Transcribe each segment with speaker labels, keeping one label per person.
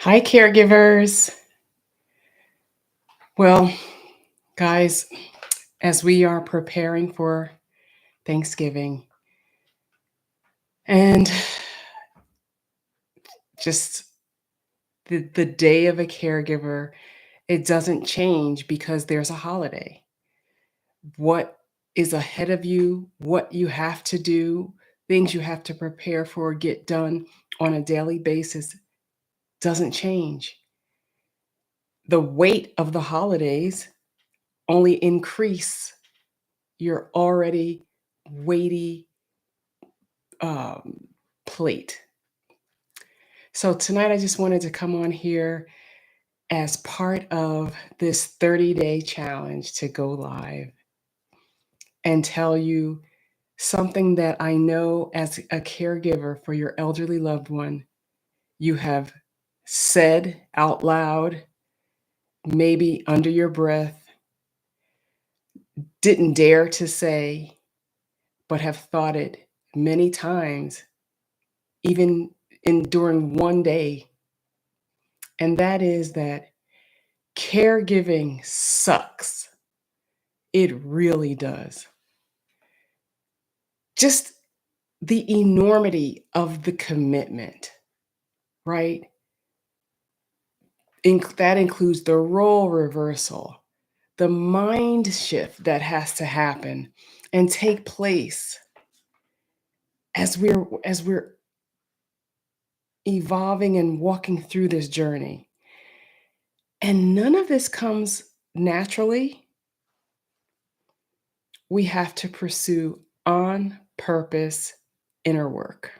Speaker 1: Hi, caregivers. Well, guys, as we are preparing for Thanksgiving and just the day of a caregiver, it doesn't change because there's a holiday. What is ahead of you, what you have to do, things you have to prepare for, get done on a daily basis doesn't change. The weight of the holidays only increase your already weighty um, plate. So tonight, I just wanted to come on here as part of this 30-day challenge to go live and tell you something that I know as a caregiver for your elderly loved one, you have said out loud, maybe under your breath, didn't dare to say, but have thought it many times, even in during one day. And that is that caregiving sucks. It really does. Just the enormity of the commitment, right? That includes the role reversal, the mind shift that has to happen and take place as we're evolving and walking through this journey. And none of this comes naturally. We have to pursue on purpose inner work.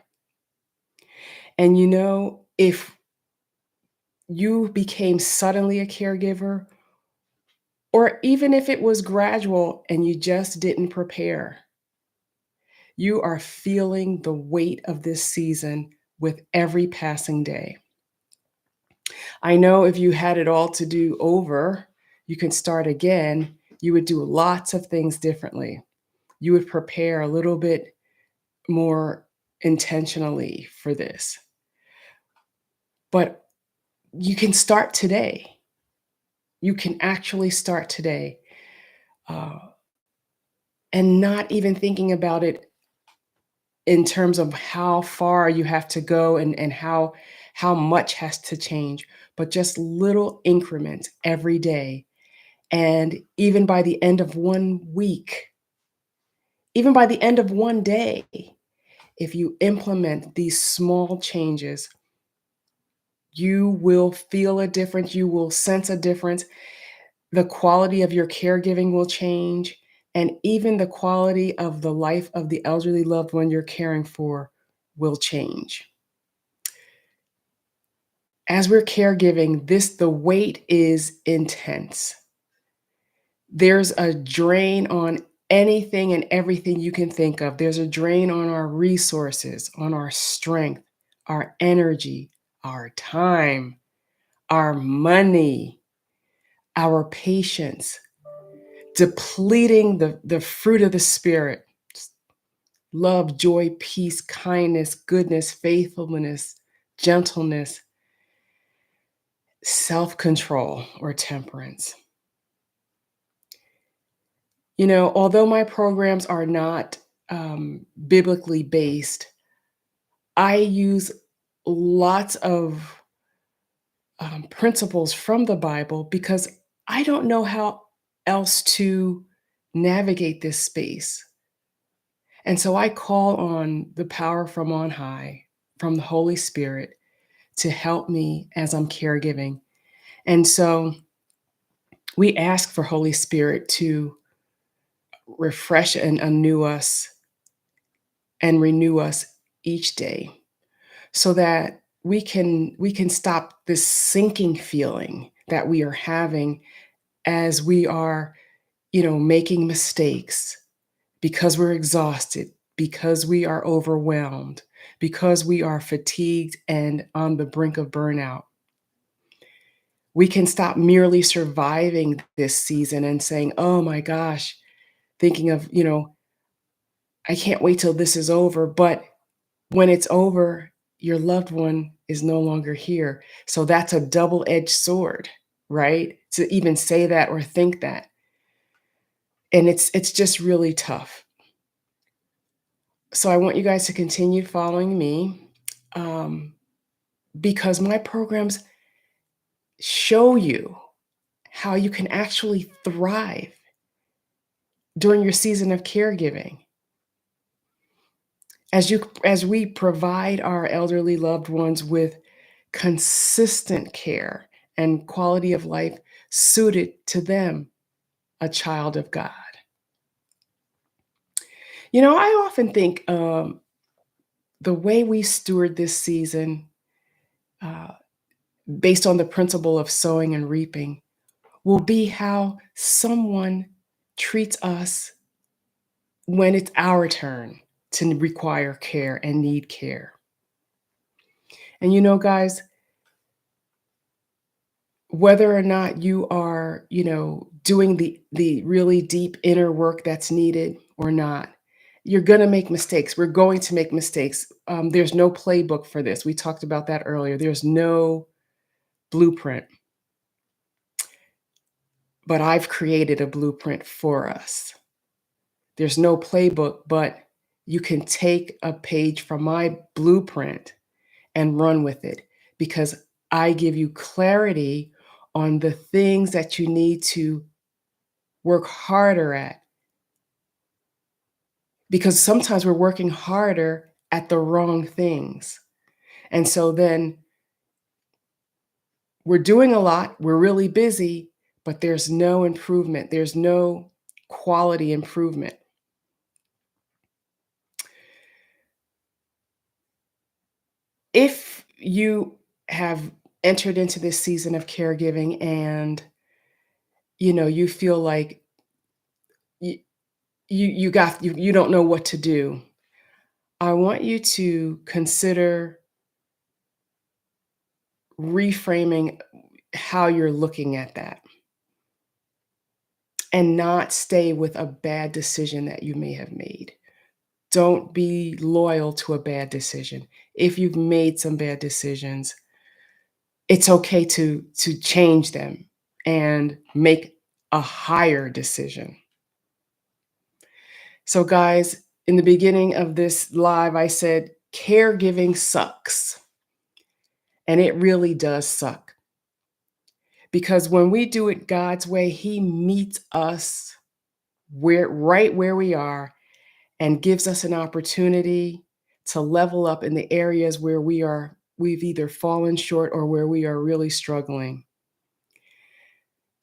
Speaker 1: And if you became suddenly a caregiver, or even if it was gradual and you just didn't prepare, you are feeling the weight of this season with every passing day. I know if you had it all to do over, you can start again, you would do lots of things differently. You would prepare a little bit more intentionally for this. But you can start today. You can actually start today. Uh, and not even thinking about it in terms of how far you have to go and how much has to change, but just little increments every day. And even by the end of one week, even by the end of one day, if you implement these small changes, you will feel a difference, you will sense a difference. The quality of your caregiving will change, and even the quality of the life of the elderly loved one you're caring for will change. As we're caregiving, the weight is intense. There's a drain on anything and everything you can think of. There's a drain on our resources, on our strength, our energy, our time, our money, our patience, depleting the fruit of the Spirit: love, joy, peace, kindness, goodness, faithfulness, gentleness, self control, or temperance. Although my programs are not biblically based, I use lots of principles from the Bible because I don't know how else to navigate this space. And so I call on the power from on high, from the Holy Spirit, to help me as I'm caregiving. And so we ask for Holy Spirit to refresh and anew us and renew us each day so that we can stop this sinking feeling that we are having as we are making mistakes because we're exhausted, because we are overwhelmed, because we are fatigued and on the brink of burnout. We can stop merely surviving this season and saying, oh my gosh, thinking of, I can't wait till this is over. But when it's over, your loved one is no longer here. So that's a double-edged sword, right? To even say that or think that. And it's just really tough. So I want you guys to continue following me, um, because my programs show you how you can actually thrive during your season of caregiving. As we provide our elderly loved ones with consistent care and quality of life suited to them, a child of God. I often think the way we steward this season, uh, based on the principle of sowing and reaping, will be how someone treats us when it's our turn to require care and need care. And guys, whether or not you are, doing the really deep inner work that's needed or not, you're going to make mistakes. We're going to make mistakes. There's no playbook for this. We talked about that earlier. There's no blueprint, but I've created a blueprint for us. There's no playbook, but you can take a page from my blueprint and run with it, because I give you clarity on the things that you need to work harder at, because sometimes we're working harder at the wrong things. And so then we're doing a lot, we're really busy, but there's no improvement, there's no quality improvement. If you have entered into this season of caregiving and you feel like you you don't know what to do, I want you to consider reframing how you're looking at that, and not stay with a bad decision that you may have made. Don't be loyal to a bad decision. If you've made some bad decisions, it's okay to change them and make a higher decision. So guys, in the beginning of this live, I said caregiving sucks. And it really does suck. Because when we do it God's way, He meets us right where we are and gives us an opportunity to level up in the areas where we've either fallen short or where we are really struggling.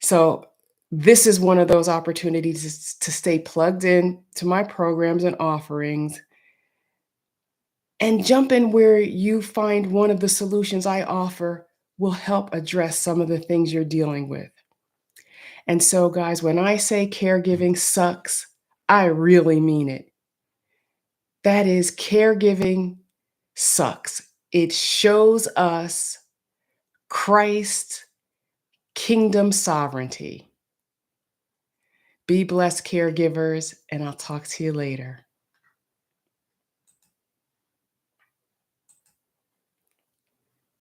Speaker 1: So this is one of those opportunities to stay plugged in to my programs and offerings, and jump in where you find one of the solutions I offer will help address some of the things you're dealing with. And so, guys, when I say caregiving sucks, I really mean it. That is, caregiving sucks. It shows us Christ's kingdom sovereignty. Be blessed, caregivers, and I'll talk to you later.